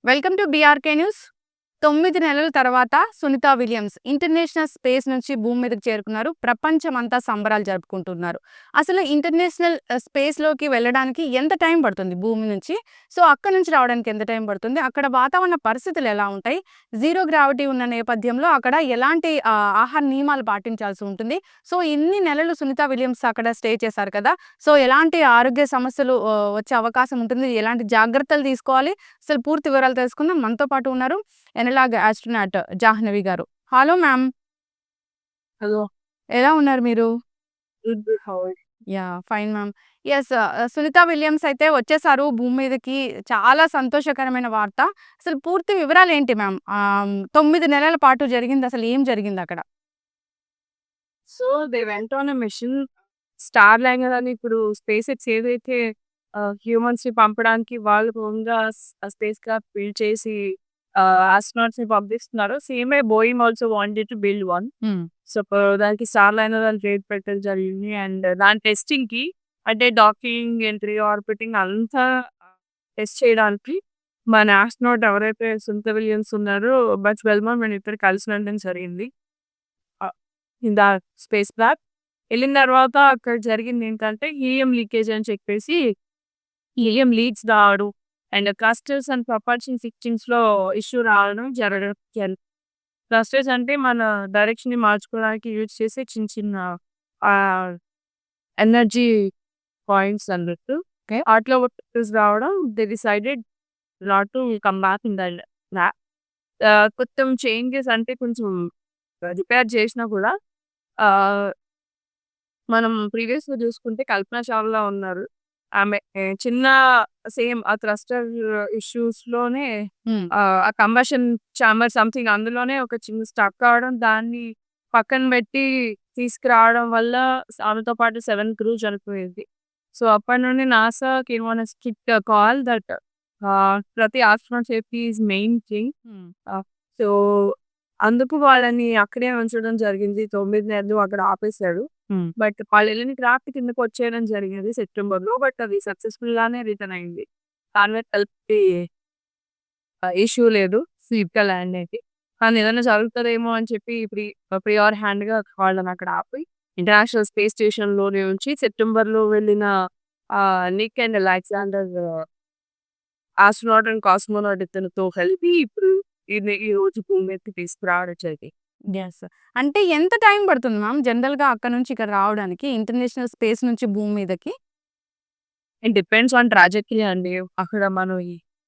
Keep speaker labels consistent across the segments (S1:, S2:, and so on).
S1: Welcome to BRK news. 9 నెలల తర్వాత Sunitha Williams international space నుంచి భూమి మీదకి చేరుకున్నారు. ప్రపంచమంతా సంబరాలు జరుపుకుంటున్నారు. అసలు ఇంటర్నేషనల్ స్పేస్‌లోకి వెళ్ళడానికి ఎంత టైం పడుతుంది భూమి నుంచి? సో, అక్కడి నుంచి రావడానికి ఎంత టైం పడుతుంది? అక్కడ వాతావరణ పరిస్థితులు ఎలా ఉంటాయి? జీరో గ్రావిటీ ఉన్న నేపథ్యంలో అక్కడ ఎలాంటి ఆహార నియమాలు పాటించాల్సి ఉంటుంది? సో, ఇన్ని నెలలు సునీత విలియమ్స్ అక్కడ స్టే చేశారు కదా! సో, ఎలాంటి ఆరోగ్య సమస్యలు వచ్చే అవకాశం ఉంటుంది? ఎలాంటి జాగ్రత్తలు తీసుకోవాలి? అసలు పూర్తి వివరాలు తెలుసుకుందాం. మనతో పాటు ఉన్నారు ఎనలాగ్ ఆస్ట్రోనాట్ జాహ్నవి గారు. Hello ma'am.
S2: హలో.
S1: ఎలా ఉన్నారు మీరు?
S2: Good. Good. How are you?
S1: Yeah! Fine ma'am. Yes. Sunita Williams అయితే వచ్చేసారు భూమి మీదకి. చాలా సంతోషకరమైన వార్త. అసలు పూర్తి వివరాలేంటి మ్యామ్? 9 నెలల పాటు జరిగింది అసలు ఏం జరిగిందక్కడ?
S2: So, they went on a mission. Starliner అని ఇప్పుడు స్పేస్ ఎక్స్ ఏదైతే హ్యూమన్స్‌ని పంపడానికి వాళ్ళు ఓన్‌గా స్పేస్ క్రాఫ్ట్ బిల్డ్ చేసి ఆస్ట్రోనాట్స్‌ని పంపిస్తున్నారో, same way Boeing also wanted to build one.
S1: Hmm.
S2: So, దానికి స్టార్ లైనర్ అని పేరు పెట్టడం జరిగింది. అండ్ దాని టెస్టింగ్‌కి అంటే డాకింగ్ అండ్ ఆర్బిటింగ్ అంతా టెస్ట్ చేయడానికి మన ఆస్ట్రోనాట్ ఎవరైతే సునీత విలియమ్స్ ఉన్నారో బజ్ వెల్మన్ వీళ్ళిద్దరు కలిసి వెళ్ళడం జరిగింది. In the spacecraft. ఎళ్ళిన తర్వాత అక్కడ జరిగిందేంటంటే హీలియం లీకేజ్ అని చెప్పేసి, హీలియం లీక్స్ రావడం అండ్ క్లస్టర్స్ అండ్ ప్రపల్షన్ సిస్టమ్స్‌లో ఇష్యూ రావడం జరగడం క్లస్టర్స్ అంటే మన డైరెక్షన్‌ని మార్చుకోవడానికి యూజ్ చేసే చిన్న చిన్న ఆహ్, ఎనర్జీ పాయింట్స్ అన్నట్టు.
S1: ఓకే.
S2: వాటిలో క్లస్టర్స్ రావడం they decided not to come back in the lab. కొంచెం చేంజెస్ అంటే కొంచెం రిపేర్ చేసినా కూడా ఆహ్ మనం ప్రీవియస్‌గా చూసుకుంటే 'కల్పన చావ్లా' ఉన్నారు. ఆమె చిన్న సేమ్ ఆ థ్రస్టర్ ఇష్యూస్‌లోనే
S1: హ్మ్.
S2: ఆ కంబషన్ చాంబర్ సంథింగ్ అందులోనే ఒక చిన్న స్టక్ అవ్వడం, దాన్ని పక్కన పెట్టి తీసుకురావడం వల్ల ఆమెతో పాటు 7 క్రూ చనిపోయింది. సో, అప్పటి నుండి నాసాకి వన్ స్ట్రిక్ట్ కాల్ దట్ ప్రతి astronaut safety is main thing.
S1: హ్మ్.
S2: ఆహ్, సో, అందుకు వాళ్ళని అక్కడే ఉంచడం జరిగింది. 9 నెలలు అక్కడ ఆపేశారు.
S1: హ్మ్.
S2: బట్ వాళ్ళెళ్ళిన క్రాఫ్ట్ కిందకొచ్చేయడం జరిగింది సెప్టెంబర్‌లో. బట్ అది సక్సెస్‌ఫుల్ గానే రిటర్న్ అయింది. దాని మీద ఎలాంటి ఇష్యూ లేదు. సేఫ్‌గా ల్యాండ్ అయింది. కానీ ఏదైనా జరుగుతదేమో అని చెప్పి ప్రియార్ హ్యాండ్‌గా వాళ్ళనక్కడ ఆపి, ఇంటర్నేషనల్ స్పేస్ స్టేషన్‌లోనే ఉంచి సెప్టెంబర్‌లో వెళ్ళిన Nick and Alexander astronaut and cosmonaut ఇద్దరితో కలిపి ఇప్పుడు ఈరోజు భూమి మీదకి తీసుకురావడం జరిగింది.
S1: యెస్. అంటే ఎంత టైం పడుతుంది మ్యామ్ జనరల్‌గా అక్కడి నుంచి ఇక్కడ రావడానికి ఇంటర్నేషనల్ స్పేస్ నుంచి భూమి మీదకి?
S2: ఇట్ డిపెండ్స్ ఆన్ ట్రాజెక్టరీ అండి. అక్కడ మనం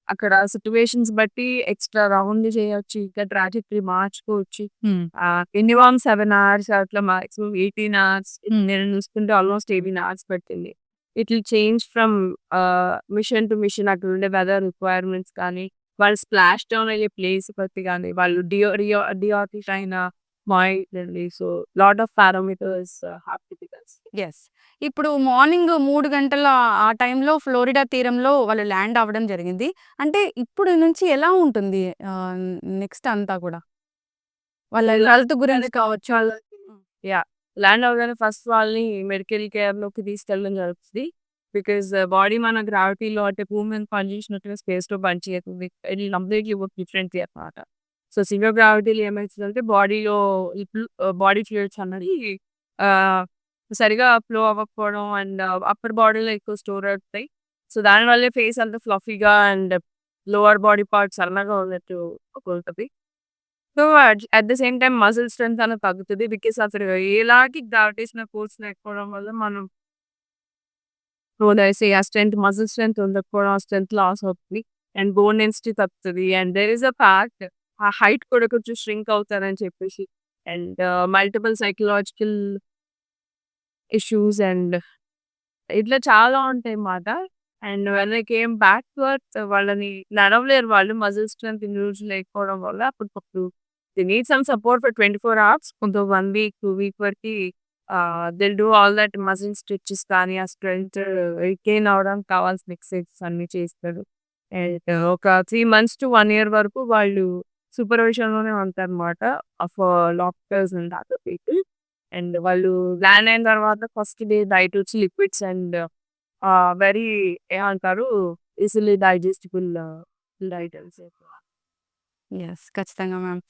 S2: అక్కడ సిట్యుయేషన్స్ బట్టి ఎక్స్‌ట్రా రౌండ్ చేయొచ్చు. ఇంకా ట్రాజెక్టరీ మార్చుకోవచ్చు.
S1: హ్మ్.
S2: మినిమమ్ 7 అవర్స్ అట్లా మాక్సిమం 18 అవర్స్
S1: హ్మ్.
S2: నేను చూసుకుంటే ఆల్మోస్ట్ 18 అవర్స్ పట్టింది. It will change from mission to mission అక్కడ ఉండే వెదర్ రిక్వైర్మెంట్స్ కానీ, వాళ్ళు స్ప్లాష్ డౌన్ అయ్యే ప్లేస్ బట్టి గాని, వాళ్ళు డిఆర్టిఫ్ అయిన పాయింట్ అండి. So, lot of parameters have to be considered.
S1: Yes. ఇప్పుడు మార్నింగ్ 3 గంటల ఆ టైంలో ఫ్లోరిడా తీరంలో వాళ్ళు ల్యాండ్ అవ్వడం జరిగింది. అంటే ఇప్పుడు నుంచి ఎలా ఉంటుంది నెక్స్ట్ అంతా కూడా? వాళ్ళ హెల్త్ గురించి కావచ్చు. హ్మ్.
S2: యాహ్! ల్యాండ్ అవ్వగానే ఫస్ట్ వాళ్ళని మెడికల్ కేర్‌లోకి తీసుకెళ్ళడం జరుగుతది. బికాజ్ బాడీ మన గ్రావిటీలో అంటే భూమి మీద పనిచేసినట్టుగా స్పేస్‌లో పనిచేయదు. ఇది కంప్లీట్‌లీ వర్క్ డిఫరెంట్‌లీ అనమాట. సో, జీరో గ్రావిటీలో ఏమైతదంటే బాడీలో బాడీ ఫ్లూయిడ్స్ అన్నది ఆహ్, సరిగా ఫ్లో అవ్వకపోవడం అండ్ అప్పర్ బాడీలో ఎక్కువ స్టోర్ అవుతాయి. సో, దానివల్లే ఫేస్ అంతా ఫ్లఫీగా అండ్ లోవర్ బాడీ పార్ట్ సన్నగా ఉన్నట్టు ఉంటది. So, at the same time muscle strength అనేది తగ్గుతది. బికాజ్ అసలు ఎలాంటి గ్రావిటేషనల్ ఫోర్స్ లేకపోవడం వల్ల మనం ఆ స్ట్రెంత్ మజిల్ స్ట్రెంత్ ఉండకపోవడం, ఆ స్ట్రెంత్ లాస్ అవుతుంది. అండ్ బోన్ డెన్సిటీ తగ్గుతది. And there is a fact ఆ హైట్ కూడా కొంచెం ష్రింక్ అవుతారని చెప్పేసి. And multiple psychological issues and ఇట్లా చాలా ఉంటాయన్నమాట. And when they came back to earth వాళ్ళని నడవలేరు వాళ్ళు మజిల్ స్ట్రెంత్ ఇన్ని రోజులు లేకపోవడం వల్ల అప్పటికప్పుడు they need some support for 24 hours. కొంత 1 వీక్, 2 వీక్ వరకి they will do all that muscle stretches కానీ, ఆ స్ట్రెంత్ రిగెయిన్ అవ్వడానికి కావాల్సిన ఎక్సర్‌సైజెస్ అన్నీ చేస్తారు. అండ్ ఒక 3 మంత్స్ టు 1 ఇయర్ వరకు వాళ్ళు సూపర్విజన్‌లోనే ఉంటారన్నమాట. Of doctors and other people. And వాళ్ళు ల్యాండ్ అయిన తర్వాత ఫస్ట్ డే డైట్ వచ్చి లిక్విడ్స్ అండ్ వెరీ ఏమంటారు ఈజిలీ డైజెస్టిబుల్ ఐటమ్స్ ఎక్కువ.
S1: యెస్. ఖచ్చితంగా మ్యామ్.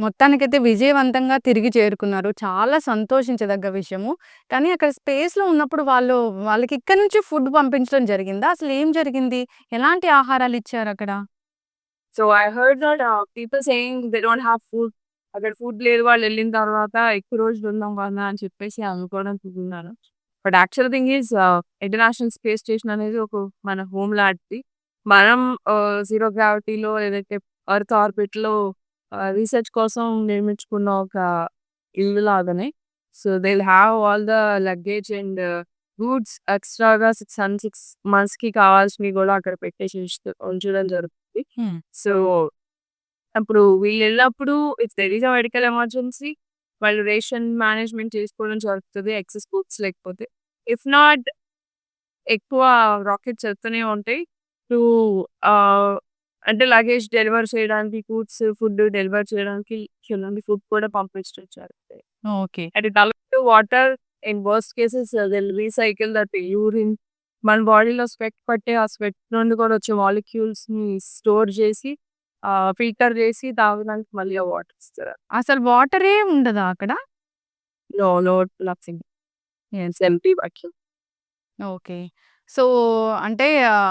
S1: మొత్తానికైతే విజయవంతంగా తిరిగి చేరుకున్నారు. చాలా సంతోషించదగ్గ విషయము. కానీ అక్కడ స్పేస్‌లో ఉన్నప్పుడు వాళ్ళకి ఇక్కడి నుంచి ఫుడ్ పంపించడం జరిగిందా? అసలేం జరిగింది? ఎలాంటి ఆహారాలిచ్చారక్కడ?
S2: So I heard that people saying they don't have food. అక్కడ ఫుడ్ లేదు వాళ్ళెళ్ళిన తర్వాత ఎక్కువ రోజులు ఉందాం కదా అని చెప్పేసి అనుకోవడం విన్నాను. But actual thing is international space station అనేది ఒక మన హోమ్ లాంటిది. మనం జీరో గ్రావిటీలో ఏదైతే ఎర్త్ ఆర్బిట్‌లో రీసెర్చ్ కోసం నిర్మించుకున్న ఒక ఇల్లు లాగానే. So they will have all the luggage and goods ఎక్స్‌ట్రాగా 6 మంత్స్‌కి కావాల్సినవి గూడా అక్కడ పెట్టేసి ఉంచడం జరుగుతుంది.
S1: హ్మ్.
S2: సో, అప్పుడు వీళ్ళెళ్ళినప్పుడు if there is a medical emergency వాళ్ళు రేషన్ మేనేజ్‌మెంట్ చేసుకోవడం జరుగుతది. ఎక్సెస్ ఫుడ్స్ లేకపోతే. ఇఫ్ నాట్ ఎక్కువ రాకెట్స్ ఎళ్తూనే ఉంటాయి. టు ఆహ్, అంటే లగేజ్ డెలివర్ చేయడానికి ఫుడ్ డెలివర్ చేయడానికి కింద ఫుడ్ కూడా పంపించడం జరుగుతాయి.
S1: Okay.
S2: And it allows water in worst cases they will recycle that urine. మన బాడీలో స్వెట్ పట్టే ఆ స్వెట్ నుండి కూడా వచ్చే మాలిక్యూల్స్‌ని స్టోర్ చేసి ఫిల్టర్ చేసి తాగడానికి మళ్ళీ ఆ వాటర్ ఇస్తారు.
S1: అసలు వాటరే ఉండదా అక్కడ?
S2: No nothing.
S1: Yes.
S2: It's empty vacuum.
S1: Okay. So, అంటే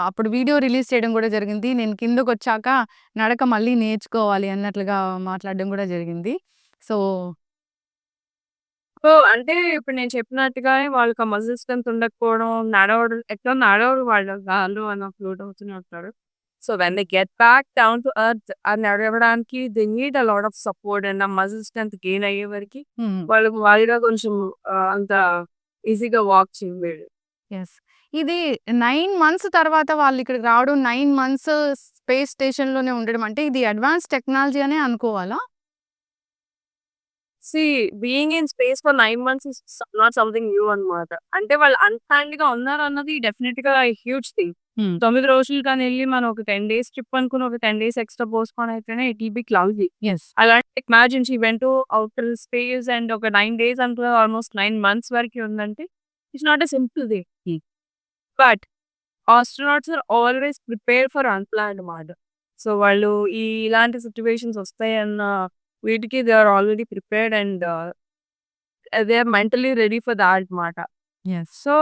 S1: అప్పుడు వీడియో రిలీజ్ చేయడం గూడా జరిగింది. నేను కిందకొచ్చాక నడక మళ్ళీ నేర్చుకోవాలి అన్నట్లుగా మాట్లాడడం గూడా జరిగింది. సో
S2: సో, అంటే ఇప్పుడు నేను చెప్పినట్టుగానే వాళ్ళకి ఆ మజిల్ స్ట్రెంత్ ఉండకపోవడం, నడవడం ఎట్లా నడవరు వాళ్ళు గాల్లో అలా ఫ్లోట్ అవుతూనే ఉంటారు. So, when they get back down to Earth నడవడానికి they need a lot of support and ఆ మజిల్ స్ట్రెంత్ గెయిన్ అయ్యే వరకి
S1: హ్మ్.
S2: వాళ్ళుగా కొంచెం అంత ఈజీగా వాక్ చేయలేరు.
S1: యెస్. ఇది 9 మంత్స్ తర్వాత వాళ్ళిక్కడికి రావడం, 9 మంత్స్ స్పేస్ స్టేషన్‌లోనే ఉండడం అంటే ఇది అడ్వాన్స్ టెక్నాలజీ అనే అనుకోవాలా?
S2: See being in space for 9 months is not something new అన్నమాట. అంటే వాళ్ళు అన్‌ప్లాన్డ్‌గా ఉన్నారన్నది డెఫినిట్‌గా హ్యూజ్ థింగ్.
S1: హ్మ్.
S2: 9 రోజులు కానెళ్ళి మనం ఒక 10 డేస్ ట్రిప్ అనుకుని ఒక 10 డేస్ ఎక్స్‌ట్రా పోస్ట్‌పోన్ అయితేనే it will be crazy.
S1: Yes.
S2: అలాంటి imagine she went to outer space and ఒక 9 డేస్ అంతా ఆల్‌మోస్ట్ 9 మంత్స్ వరకి ఉందంటే it's not a simple thing.
S1: Hmm.
S2: But astronauts are always prepared for unplanned మాట. So, వాళ్ళు ఇలాంటి situations వస్తాయన్న వీటికి they are already prepared and they are mentally ready for that మాట.
S1: Yes.
S2: So,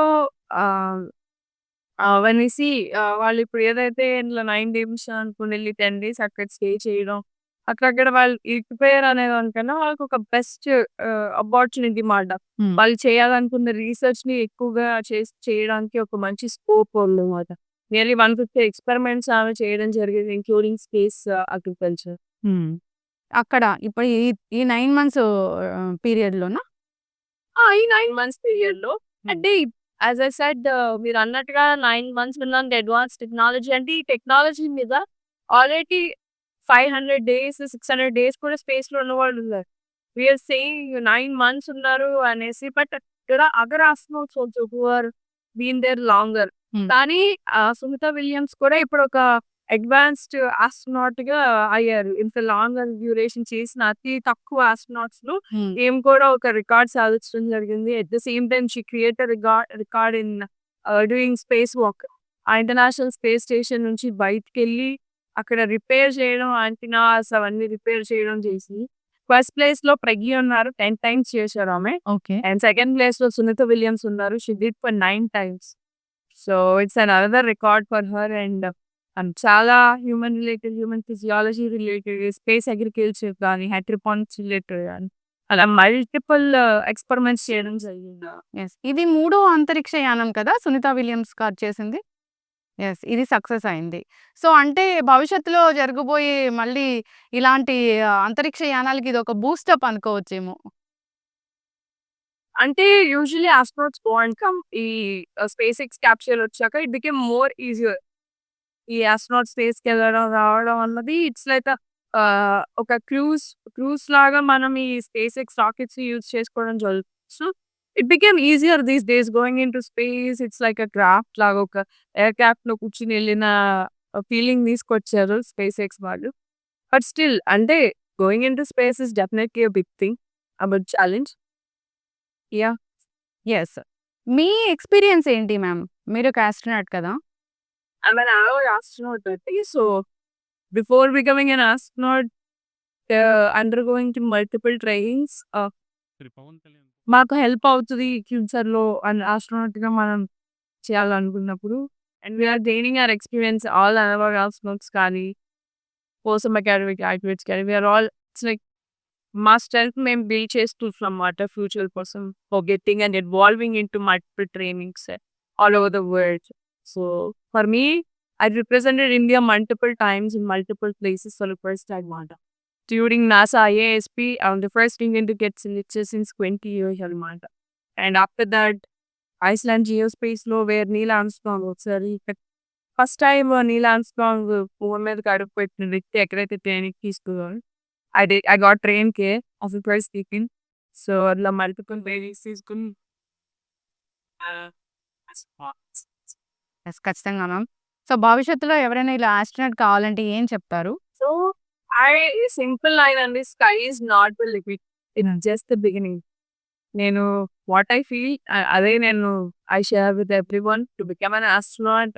S2: ah, when we see వాళ్ళిప్పుడు ఏదైతే ఇందులో 9 days అనుకుని ఎళ్లి 10 డేస్ అక్కడ స్టే చేయడం, అక్కడక్కడ వాళ్ళు ఇరుక్కుపోయారు అనే దానికన్నా వాళ్ళకొక బెస్ట్ అపార్చునిటీ మాట.
S1: హ్మ్.
S2: వాళ్ళు చేయాలనుకున్న రీసెర్చ్‌ని ఎక్కువగా చేయడానికి ఒక మంచి స్కోప్ ఉందన్నమాట. నియర్లీ 150 ఎక్స్‌పెరిమెంట్స్ ఆమె చేయడం జరిగింది. Including space agriculture.
S1: హ్మ్. అక్కడ ఇప్పుడు ఈ 9 మంత్స్ పీరియడ్‌లోనా?
S2: ఈ 9 మంత్స్ పీరియడ్‌లో
S1: హ్మ్.
S2: అంటే యాస్ ఐ సెడ్ మీరన్నట్టుగా 9 మంత్స్ ఉన్నంత అడ్వాన్స్ టెక్నాలజీ అంటే ఈ టెక్నాలజీ మీద ఆల్రెడీ 500 డేస్, 600 డేస్ కూడా స్పేస్‌లో ఉన్నవాళ్ళున్నారు. వి ఆర్ సేయింగ్ 9 మంత్స్ ఉన్నారు అనేసి but there are other astronauts also who are been there longer.
S1: Hmm.
S2: కానీ సునీత విలియమ్స్ కూడా ఇప్పుడొక అడ్వాన్స్డ్ ఆస్ట్రోనాట్‌గా అయ్యారు. ఇంత లాంగర్ డ్యూరేషన్ చేసిన అతి తక్కువ ఆస్ట్రోనాట్స్‌లో
S1: హ్మ్.
S2: ఈమె కూడా ఒక రికార్డ్ సాధించడం జరిగింది. At the same time she created record in doing space walk. ఆ ఇంటర్నేషనల్ స్పేస్ స్టేషన్ నుంచి బయటికెళ్ళి అక్కడ రిపేర్ చేయడం యాంటినాస్ అవన్నీ రిపేర్ చేయడం చేసి ఫస్ట్ ప్లేస్‌లో ప్రగ్గి ఉన్నారు. 10 టైమ్స్ చేశారామె.
S1: ఓకే.
S2: అండ్ సెకండ్ ప్లేస్‌లో సునీత విలియమ్స్ ఉన్నారు. She did for 9 times. So, it's another record for her and చాలా human physiology related, space agriculture గాని, హైడ్రోపానిక్స్ రిలేటెడ్ గాని అలా మల్టిపుల్ ఎక్స్‌పెరిమెంట్స్ చేయడం జరిగింది.
S1: యెస్. ఇది మూడో అంతరిక్ష యానం కదా! సునీత విలియమ్స్ గారు చేసింది? యెస్. ఇది సక్సెస్ అయింది. సో, అంటే భవిష్యత్తులో జరగబోయే మళ్ళీ ఇలాంటి అంతరిక్ష యానాలకి ఇదొక బూస్టప్ అనుకోవచ్చేమో.
S2: అంటే usually astronauts go and come. ఈ స్పేస్ ఎక్స్ క్యాప్సూల్ వచ్చాక ఇట్ బికేమ్ మోర్ ఈజియర్. ఈ ఆస్ట్రోనాట్ స్పేస్‌కెళ్ళడం, రావడం అన్నది ఇట్స్ లైక్ ఒక క్రూజ్ లాగా మనం ఈ స్పేస్ ఎక్స్ రాకెట్స్ యూజ్ చేసుకోవడం జరుగుతుంది. So, it became easier these days going into space. It's like a craft లాగా ఒక ఎయిర్‌క్రాఫ్ట్‌లో కూర్చొని ఎళ్ళిన ఫీలింగ్ తీసుకొచ్చారు స్పేస్ ఎక్స్ వాళ్ళు. బట్ స్టిల్ అంటే going into space is definitely a big thing. But challenge. Yeah!
S1: Yes. మీ ఎక్స్‌పీరియన్స్ ఏంటి మ్యామ్? మీరొక ఆస్ట్రోనాట్ కదా!
S2: ఐయామ్ యాన్ యావరేజ్ ఆస్ట్రోనాట్ అండి. So Before becoming an astronaut, undergoing to multiple trainings, మాకు help అవుతది ఫ్యూచర్‌లో ఆస్ట్రోనాట్‌గా మనం చేయాలనుకున్నప్పుడు. And we are gaining our experience all another astronauts కానీ, కోసం అకాడమిక్ యాక్టివిటీస్ కానీ వీఆర్ ఆల్ ఇట్స్ లైక్ మా స్ట్రెంగ్త్ మేము బిల్డ్ చేసుకుంటున్నామన్నమాట ఫ్యూచర్ కోసం. For getting and involving into multiple trainings all over the world. So for me I represented India multiple times in multiple places for the first time మాట. During NASA IASP, I'm the first Indian to get selected since 20 years అన్నమాట. And after that, Iceland Geospaceలో where Neil Armstrong ఒకసారి first time Neel Armstrong భూమి మీదకి అడుగుపెట్టిన వ్యక్తి ఎక్కడైతే training తీసుకున్నారో I got trained care as a first speaking. So అట్లా multiple trainings తీసుకుని
S1: యెస్. ఖచ్చితంగా మ్యామ్. సో, భవిష్యత్తులో ఎవరైనా ఇలా ఆస్ట్రోనట్ కావాలంటే ఏం చెప్తారు?
S2: సో ఐ సింపుల్ లైన్ అండి, sky is not the limit, it's just the beginning. నేను వాట్ ఐ ఫీల్ అదే నేను I share with everyone to become an astronaut.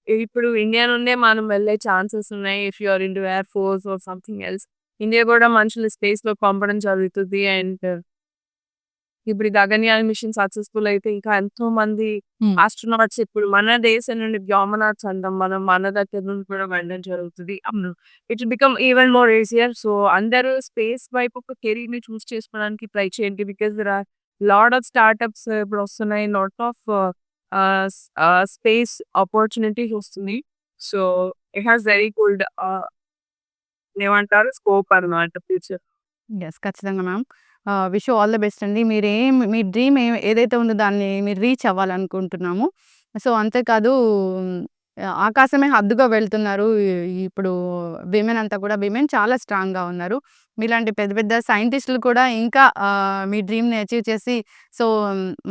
S2: ఇప్పుడు ఇండియా నుండే మనం వెళ్ళే ఛాన్సెస్ ఉన్నాయి. If you are into air force or something else, India కూడా మనుషులు స్పేస్‌లో పంపడం జరుగుతుంది. అండ్ ఇప్పుడు ఈ గగన్యాన్ మిషన్ సక్సెస్‌ఫుల్ అయితే ఇంకా ఎంతో మంది
S1: హ్మ్.
S2: ఆస్ట్రోనాట్స్ ఇప్పుడు మన దేశం నుండి వ్యోమనాథ్స్ అంటాం మనం. మన దగ్గర నుండి కూడా వెళ్ళడం జరుగుతుంది. It will become even more easier. So అందరూ స్పేస్ వైపు ఒక కెరీర్‌ని చూస్ చేసుకోవడానికి ట్రై చేయండి. Because there are lot of startups ఇప్పుడు వస్తున్నాయి. లాట్ ఆఫ్ స్పేస్ ఆపర్చునిటీస్ వస్తుంది. So it has very good ఏమంటారు స్కోప్ అన్నమాట ఫ్యూచర్.
S1: యెస్. ఖచ్చితంగా ma'am. Wish you all the best అండి. మీ డ్రీమ్ ఏదైతే ఉందో దాన్ని మీరు రీచ్ అవ్వాలనుకుంటున్నాము. సో, అంతేకాదు ఆకాశమే హద్దుగా వెళ్తున్నారు. ఇప్పుడు విమెన్ అంతా కూడా చాలా స్ట్రాంగ్‌గా ఉన్నారు. మీలాంటి పెద్ద పెద్ద సైంటిస్టులు కూడా ఇంకా మీ డ్రీమ్‌ని అచీవ్ చేసి సో,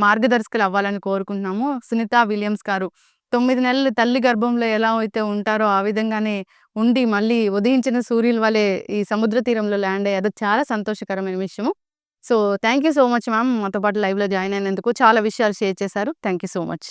S1: మార్గదర్శకులు అవ్వాలని కోరుకుంటున్నాము. సునీత విలియమ్స్ గారు 9 నెలలు తల్లి గర్భంలో ఎలా అయితే ఉంటారో ఆ విధంగానే ఉండి మళ్ళీ ఉదయించిన సూర్యుల వలె ఈ సముద్ర తీరంలో ల్యాండ్ అయ్యారు. అది చాలా సంతోషకరమైన విషయము. So, thank you so much ma'am. మాతో పాటు లైవ్‌లో జాయిన్ అయినందుకు చాలా విషయాలు షేర్ చేశారు. Thank you so much.